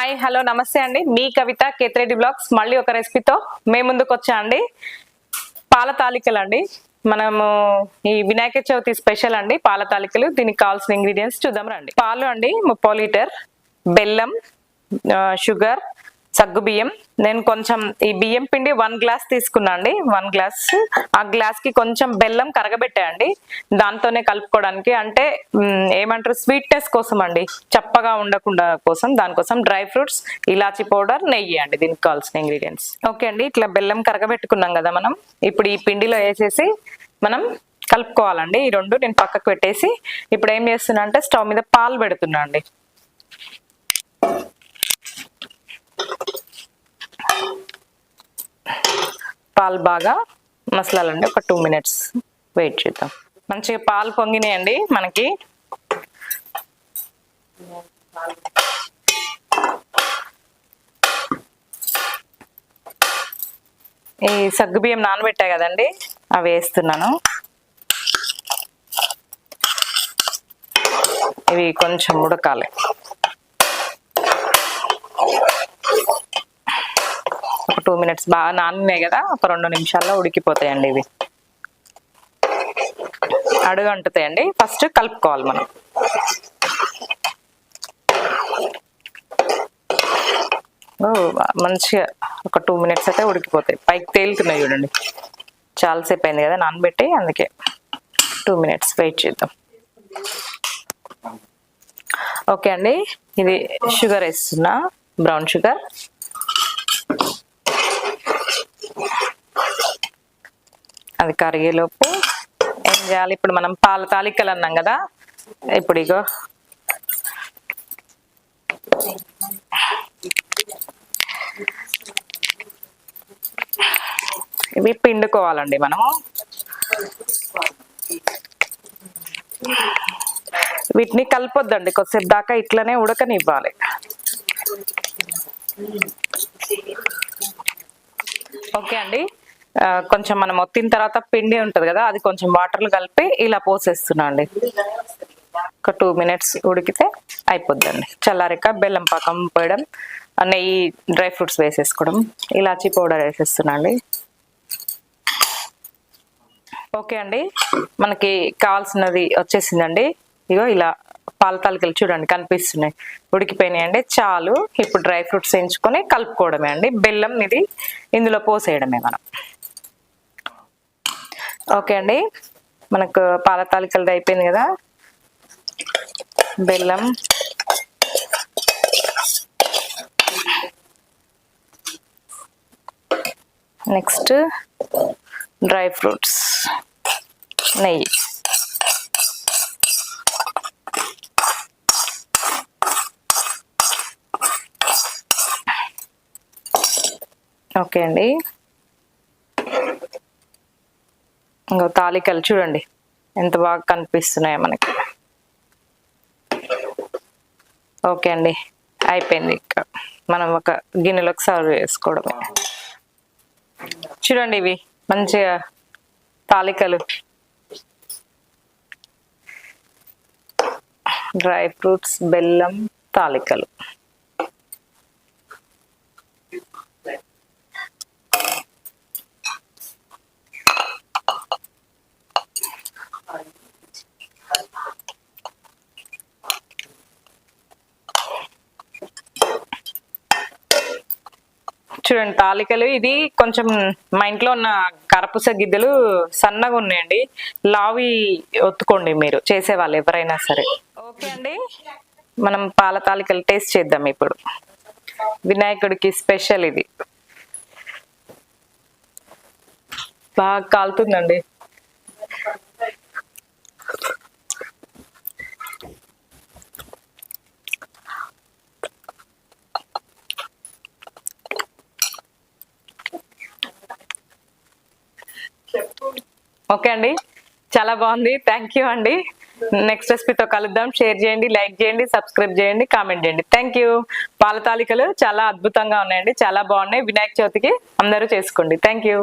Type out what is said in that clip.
Hi hello నమస్తే అండి. మీ కవిత కేత్రెడ్డి blogs మళ్ళీ ఒక రెసిపీతో మేము ముందుకు వచ్చా అండి. పాల తాలికలు అండి. మనము ఈ వినాయక చవితి స్పెషల్ అండి పాల తాలికలు. దీనికి కావాల్సిన ఇంగ్రీడియంట్స్ చూద్దాం రండి. పాలు అండి 30 లీటర్, బెల్లం, షుగర్, సగ్గు బియ్యం. నేను కొంచెం ఈ బియ్యం పిండి 1 గ్లాస్ తీసుకున్నా అండి. 1 గ్లాస్, ఆ గ్లాస్ కి కొంచెం బెల్లం కరగబెట్టాయండి దాంతోనే కలుపుకోవడానికి. అంటే ఏమంటారు, స్వీట్నెస్ కోసం అండి, చప్పగా ఉండకుండా కోసం. దానికోసం డ్రై ఫ్రూట్స్, ఇలాచీ పౌడర్, నెయ్యి అండి దీనికి కావాల్సిన ఇంగ్రీడియంట్స్. ఓకే అండి, ఇట్లా బెల్లం కరగబెట్టుకున్నాం కదా మనం. ఇప్పుడు ఈ పిండిలో వేసేసి మనం కలుపుకోవాలండి. ఈ రెండు నేను పక్కకు పెట్టేసి ఇప్పుడు ఏం చేస్తున్నా అంటే స్టవ్ మీద పాలు పెడుతున్నా అండి. పాలు బాగా మసలాలండి. ఒక 2 మినిట్స్ వెయిట్ చేద్దాం. మంచిగా పాలు పొంగినాయండి మనకి. ఈ సగ్గుబియ్యం నానబెట్టాయి కదండి, అవి వేస్తున్నాను. ఇవి కొంచెం ఉడకాలి. ఒక 2 మినిట్స్ బాగా నానినాయి కదా, ఒక 2 నిమిషాల్లో ఉడికిపోతాయండి. ఇవి అడుగు అంటుతాయండి. ఫస్ట్ కలుపుకోవాలి మనం. మంచిగా ఒక 2 మినిట్స్ అయితే ఉడికిపోతాయి. పైకి తేలుతున్నాయి చూడండి. చాలాసేపు అయింది కదా నానబెట్టి, అందుకే 2 మినిట్స్ వెయిట్ చేద్దాం. ఓకే అండి, ఇది షుగర్ వేస్తున్నా, బ్రౌన్ షుగర్. అది కరిగేలోపు ఏం చేయాలి, ఇప్పుడు మనం పాల తాలికలు అన్నాం కదా, ఇప్పుడు ఇగో ఇవి పిండుకోవాలండి మనము. వీటిని కలపొద్దండి, కొద్దిసేపు దాకా ఇట్లనే ఉడకనివ్వాలి. ఓకే అండి, కొంచెం మనం ఒత్తిన తర్వాత పిండి ఉంటది కదా, అది కొంచెం వాటర్లు కలిపి ఇలా పోసేస్తున్నా అండి. ఒక 2 మినిట్స్ ఉడికితే అయిపోద్దండి. చల్లారిక బెల్లం పాకం పోయడం, నెయ్యి, డ్రై ఫ్రూట్స్ వేసేసుకోవడం, ఇలాచీ పౌడర్ వేసేస్తున్నా అండి. ఓకే అండి, మనకి కావాల్సినది వచ్చేసిందండి. ఇగో ఇలా పాల తాలికలు చూడండి కనిపిస్తున్నాయి, ఉడికిపోయినాయండి. చాలు. ఇప్పుడు డ్రై ఫ్రూట్స్ వేయించుకొని కలుపుకోవడమే అండి. బెల్లం ఇది ఇందులో పోసేయడమే మనం. ఓకే అండి, మనకు పాల తాలికలది అయిపోయింది కదా. బెల్లం, నెక్స్ట్ డ్రై ఫ్రూట్స్, నెయ్యి. ఓకే అండి, ఇంకో తాలికలు చూడండి ఎంత బాగా కనిపిస్తున్నాయో మనకి. ఓకే అండి, అయిపోయింది. ఇక్కడ మనం ఒక గిన్నెలోకి సర్వ్ చేసుకోవడమే. చూడండి ఇవి మంచిగా తాలికలు, డ్రై ఫ్రూట్స్, బెల్లం తాలికలు. చూడండి తాలికలు. ఇది కొంచెం మా ఇంట్లో ఉన్న కరపూస గిద్దెలు సన్నగా ఉన్నాయండి, లావి ఒత్తుకోండి మీరు చేసేవాళ్ళు ఎవరైనా సరే. ఓకే అండి, మనం పాల తాలికలు టేస్ట్ చేద్దాం ఇప్పుడు. వినాయకుడికి స్పెషల్ ఇది. బాగా కాలుతుందండి. ఓకే అండి, చాలా బాగుంది. థ్యాంక్ యూ అండి. నెక్స్ట్ రెసిపీతో కలుద్దాం. షేర్ చేయండి, లైక్ చేయండి, సబ్స్క్రైబ్ చేయండి, కామెంట్ చేయండి. Thank you. పాల తాలికలు చాలా అద్భుతంగా ఉన్నాయండి, చాలా బాగున్నాయి. వినాయక చవితికి అందరూ చేసుకోండి. Thank you.